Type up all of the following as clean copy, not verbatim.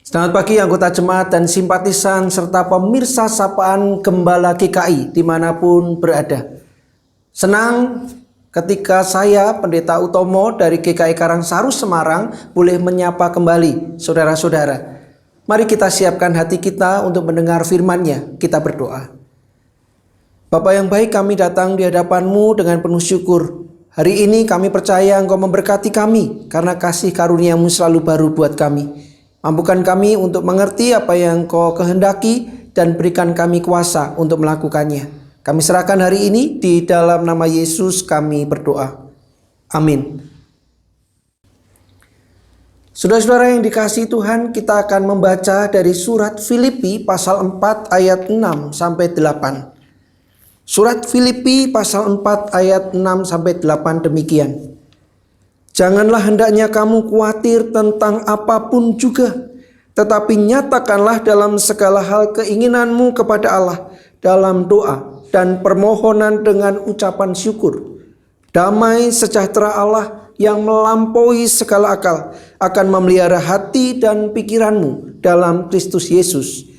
Selamat pagi anggota jemaat dan simpatisan serta pemirsa sapaan Gembala GKI dimanapun berada. Senang ketika saya Pendeta Utomo dari GKI Karangsaru Semarang boleh menyapa kembali saudara-saudara. Mari kita siapkan hati kita untuk mendengar firman-Nya. Kita berdoa. Bapa yang baik, kami datang di hadapan-Mu dengan penuh syukur. Hari ini kami percaya Engkau memberkati kami karena kasih karunia-Mu selalu baru buat kami. Mampukan kami untuk mengerti apa yang Kau kehendaki dan berikan kami kuasa untuk melakukannya. Kami serahkan hari ini di dalam nama Yesus kami berdoa. Amin. Saudara-saudara yang dikasihi Tuhan, kita akan membaca dari surat Filipi pasal 4 ayat 6 sampai 8. Surat Filipi pasal 4 ayat 6 sampai 8 demikian. Janganlah hendaknya kamu khawatir tentang apapun juga, tetapi nyatakanlah dalam segala hal keinginanmu kepada Allah dalam doa dan permohonan dengan ucapan syukur. Damai sejahtera Allah yang melampaui segala akal akan memelihara hati dan pikiranmu dalam Kristus Yesus.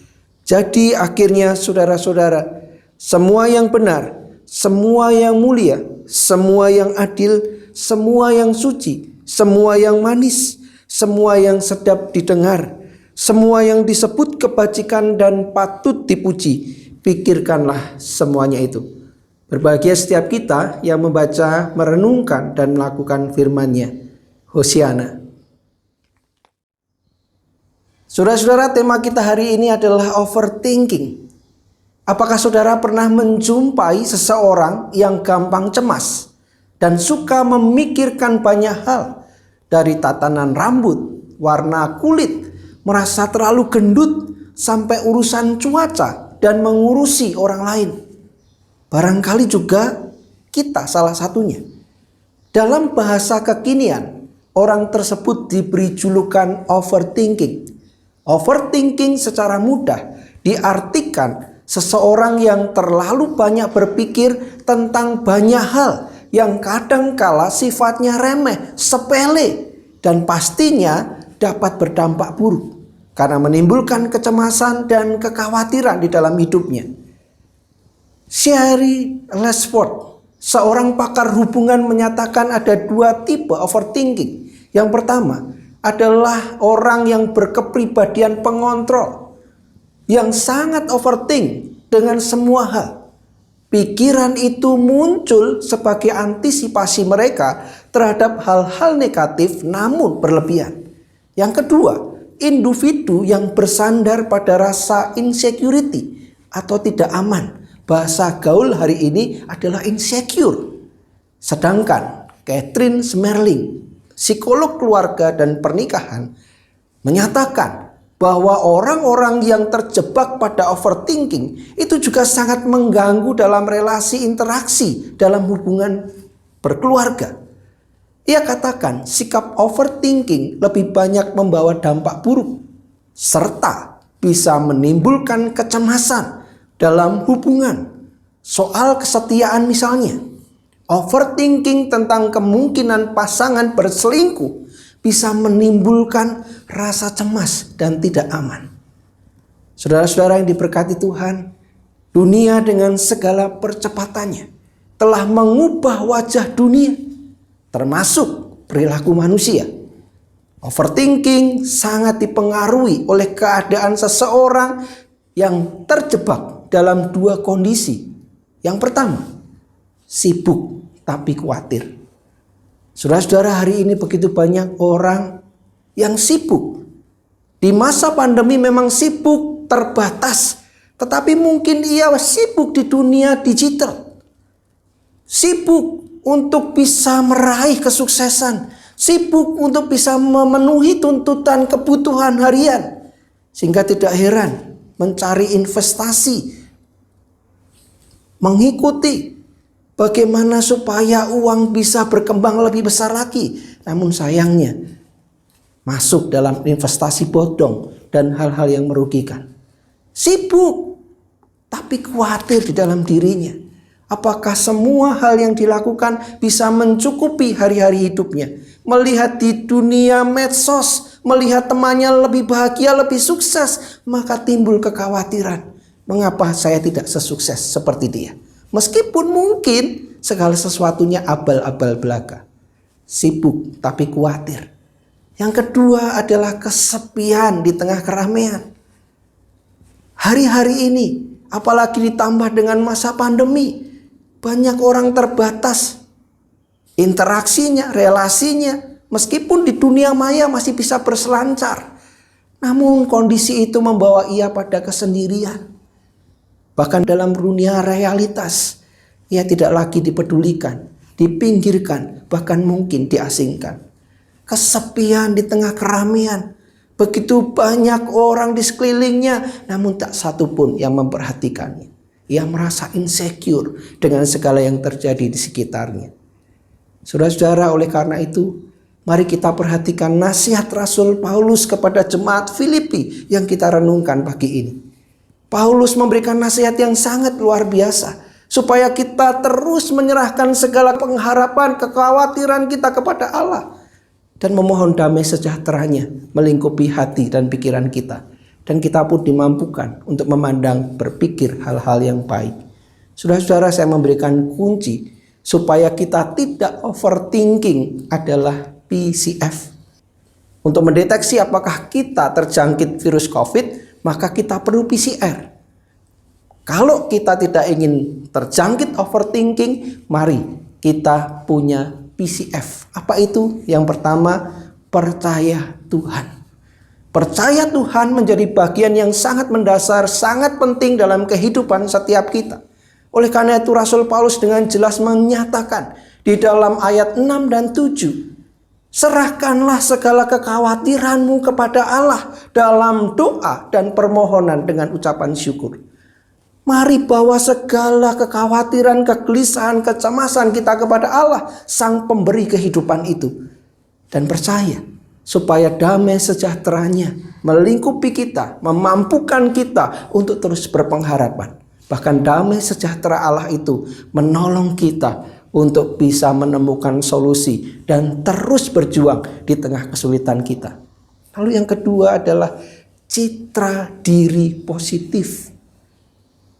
Jadi akhirnya saudara-saudara, semua yang benar, semua yang mulia, semua yang adil, semua yang suci, semua yang manis, semua yang sedap didengar, semua yang disebut kebajikan dan patut dipuji, pikirkanlah semuanya itu. Berbahagia setiap kita yang membaca, merenungkan, dan melakukan firman-Nya. Hosiana. Saudara-saudara, tema kita hari ini adalah overthinking. Apakah saudara pernah menjumpai seseorang yang gampang cemas dan suka memikirkan banyak hal, dari tatanan rambut, warna kulit, merasa terlalu gendut, sampai urusan cuaca dan mengurusi orang lain? Barangkali juga kita salah satunya. Dalam bahasa kekinian, orang tersebut diberi julukan overthinking. Overthinking secara mudah diartikan seseorang yang terlalu banyak berpikir tentang banyak hal yang kadangkala sifatnya remeh, sepele, dan pastinya dapat berdampak buruk karena menimbulkan kecemasan dan kekhawatiran di dalam hidupnya. Sherry Lesford, seorang pakar hubungan, menyatakan ada dua tipe overthinking. Yang pertama adalah orang yang berkepribadian pengontrol, yang sangat overthink dengan semua hal. Pikiran itu muncul sebagai antisipasi mereka terhadap hal-hal negatif namun berlebihan. Yang kedua, individu yang bersandar pada rasa insecurity atau tidak aman. Bahasa gaul hari ini adalah insecure. Sedangkan Catherine Smerling, psikolog keluarga dan pernikahan, menyatakan bahwa orang-orang yang terjebak pada overthinking itu juga sangat mengganggu dalam relasi interaksi dalam hubungan berkeluarga. Ia katakan sikap overthinking lebih banyak membawa dampak buruk serta bisa menimbulkan kecemasan dalam hubungan. Soal kesetiaan misalnya, overthinking tentang kemungkinan pasangan berselingkuh bisa menimbulkan rasa cemas dan tidak aman. Saudara-saudara yang diberkati Tuhan, dunia dengan segala percepatannya telah mengubah wajah dunia, termasuk perilaku manusia. Overthinking sangat dipengaruhi oleh keadaan seseorang yang terjebak dalam dua kondisi. Yang pertama, sibuk tapi khawatir. Saudara-saudara, hari ini begitu banyak orang yang sibuk. Di masa pandemi memang sibuk terbatas, tetapi mungkin ia sibuk di dunia digital. Sibuk untuk bisa meraih kesuksesan, sibuk untuk bisa memenuhi tuntutan kebutuhan harian, sehingga tidak heran mencari investasi, mengikuti bagaimana supaya uang bisa berkembang lebih besar lagi. Namun sayangnya masuk dalam investasi bodong dan hal-hal yang merugikan. Sibuk tapi khawatir di dalam dirinya. Apakah semua hal yang dilakukan bisa mencukupi hari-hari hidupnya? melihat di dunia medsos, melihat temannya lebih bahagia, lebih sukses, maka timbul kekhawatiran. Mengapa saya tidak sesukses seperti dia? Meskipun mungkin segala sesuatunya abal-abal belaka. Sibuk tapi khawatir. Yang kedua adalah kesepian di tengah keramaian. Hari-hari ini, apalagi ditambah dengan masa pandemi, banyak orang terbatas interaksinya, relasinya. Meskipun di dunia maya masih bisa berselancar, namun kondisi itu membawa ia pada kesendirian. Bahkan dalam dunia realitas, ia tidak lagi dipedulikan, dipinggirkan, bahkan mungkin diasingkan. Kesepian di tengah keramaian. Begitu banyak orang di sekelilingnya, namun tak satu pun yang memperhatikannya. Ia merasa insecure dengan segala yang terjadi di sekitarnya. Saudara-saudara, oleh karena itu, mari kita perhatikan nasihat Rasul Paulus kepada jemaat Filipi yang kita renungkan pagi ini. Paulus memberikan nasihat yang sangat luar biasa, supaya kita terus menyerahkan segala pengharapan, kekhawatiran kita kepada Allah. Dan memohon damai sejahteranya melingkupi hati dan pikiran kita. Dan kita pun dimampukan untuk memandang, berpikir hal-hal yang baik. Saudara-saudara, saya memberikan kunci supaya kita tidak overthinking adalah PCF. Untuk mendeteksi apakah kita terjangkit virus COVID, maka kita perlu PCR. Kalau kita tidak ingin terjangkit overthinking, mari kita punya PCF. Apa itu? Yang pertama, percaya Tuhan. Percaya Tuhan menjadi bagian yang sangat mendasar, sangat penting dalam kehidupan setiap kita. Oleh karena itu Rasul Paulus dengan jelas menyatakan di dalam ayat 6 dan 7, serahkanlah segala kekhawatiranmu kepada Allah dalam doa dan permohonan dengan ucapan syukur. Mari bawa segala kekhawatiran, kegelisahan, kecemasan kita kepada Allah, Sang Pemberi kehidupan itu. Dan percaya supaya damai sejahteranya melingkupi kita, memampukan kita untuk terus berpengharapan. Bahkan damai sejahtera Allah itu menolong kita untuk bisa menemukan solusi dan terus berjuang di tengah kesulitan kita. Lalu yang kedua adalah citra diri positif.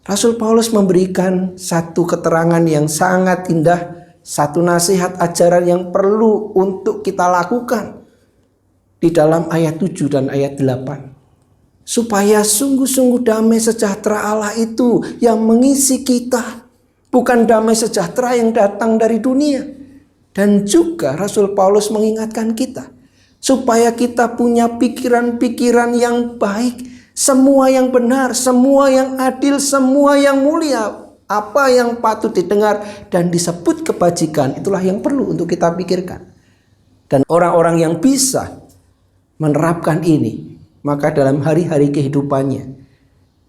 Rasul Paulus memberikan satu keterangan yang sangat indah, satu nasihat ajaran yang perlu untuk kita lakukan di dalam ayat 7 dan ayat 8. Supaya sungguh-sungguh damai sejahtera Allah itu yang mengisi kita, bukan damai sejahtera yang datang dari dunia. Dan juga Rasul Paulus mengingatkan kita supaya kita punya pikiran-pikiran yang baik, semua yang benar, semua yang adil, semua yang mulia, apa yang patut didengar dan disebut kebajikan, itulah yang perlu untuk kita pikirkan. Dan orang-orang yang bisa menerapkan ini, maka dalam hari-hari kehidupannya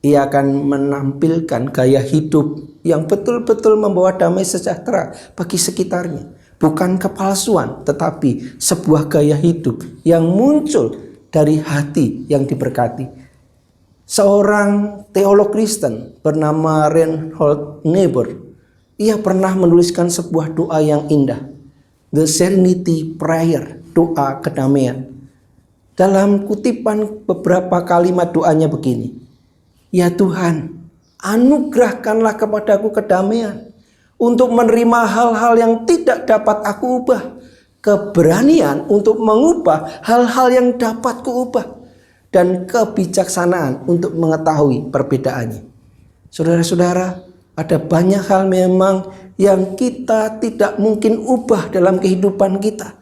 ia akan menampilkan gaya hidup yang betul-betul membawa damai sejahtera bagi sekitarnya. Bukan kepalsuan, tetapi sebuah gaya hidup yang muncul dari hati yang diberkati. Seorang teolog Kristen bernama Reinhold Niebuhr, ia pernah menuliskan sebuah doa yang indah, The Serenity Prayer, doa kedamaian. Dalam kutipan beberapa kalimat doanya begini, ya Tuhan, anugerahkanlah kepadaku kedamaian untuk menerima hal-hal yang tidak dapat aku ubah, keberanian untuk mengubah hal-hal yang dapat kuubah, dan kebijaksanaan untuk mengetahui perbedaannya. Saudara-saudara, ada banyak hal memang yang kita tidak mungkin ubah dalam kehidupan kita.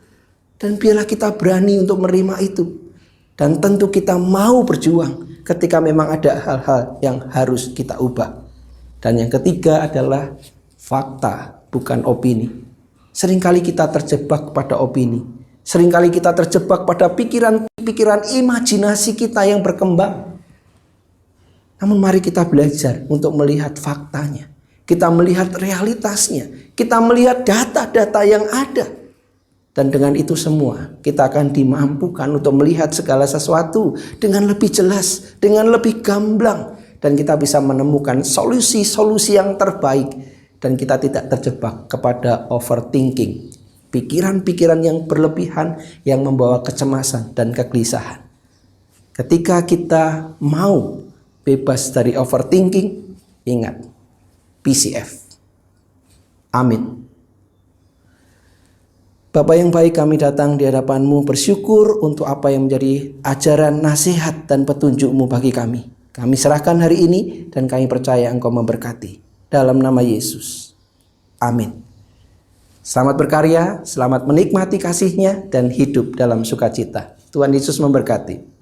Dan biarlah kita berani untuk menerima itu. Dan tentu kita mau berjuang ketika memang ada hal-hal yang harus kita ubah. Dan yang ketiga adalah fakta, bukan opini. Seringkali kita terjebak pada opini. Seringkali kita terjebak pada pikiran-pikiran imajinasi kita yang berkembang. Namun mari kita belajar untuk melihat faktanya. Kita melihat realitasnya. Kita melihat data-data yang ada. Dan dengan itu semua kita akan dimampukan untuk melihat segala sesuatu dengan lebih jelas, dengan lebih gamblang. Dan kita bisa menemukan solusi-solusi yang terbaik. Dan kita tidak terjebak kepada overthinking. pikiran-pikiran yang berlebihan yang membawa kecemasan dan kegelisahan. Ketika kita mau bebas dari overthinking, ingat PCF. Amin. Bapa yang baik, kami datang di hadapan-Mu bersyukur untuk apa yang menjadi ajaran, nasihat, dan petunjuk-Mu bagi kami. Kami serahkan hari ini dan kami percaya Engkau memberkati. Dalam nama Yesus. Amin. Selamat berkarya, selamat menikmati kasih-Nya, dan hidup dalam sukacita. Tuhan Yesus memberkati.